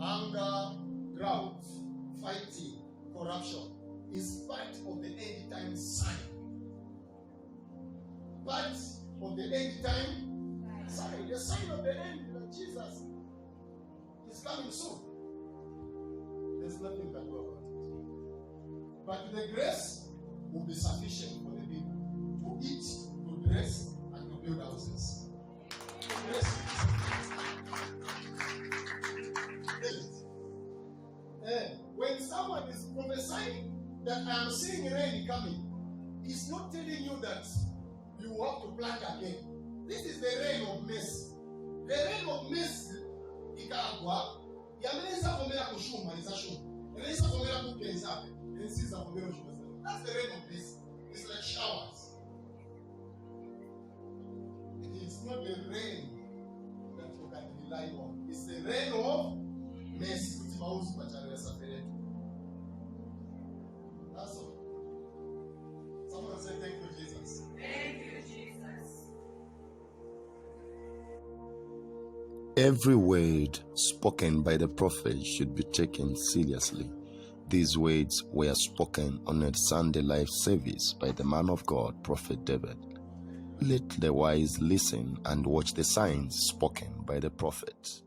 Anger, drought, fighting, corruption is part of the end time sign. Part of the end time sign. The sign of the end that Jesus is coming soon. There's nothing that go about it. But the grace will be sufficient for the people to eat, to dress, and to build houses. Grace. When someone is prophesying that I am seeing rain coming, he's not telling you that you have to plant again. This is the rain of mercy. The rain of mercy ikagwa yameneza komera kushuma izashuma. Yameneza komera kukenza. Ensiza komera kushuma. That's the rain of mercy. It's like showers. It's not the rain that you can rely on. It's the rain of mercy. That's all. Someone say thank you, Jesus. Thank you, Jesus. Every word spoken by the prophet should be taken seriously. These words were spoken on a Sunday life service by the man of God, Prophet David. Let the wise listen and watch the signs spoken by the prophet.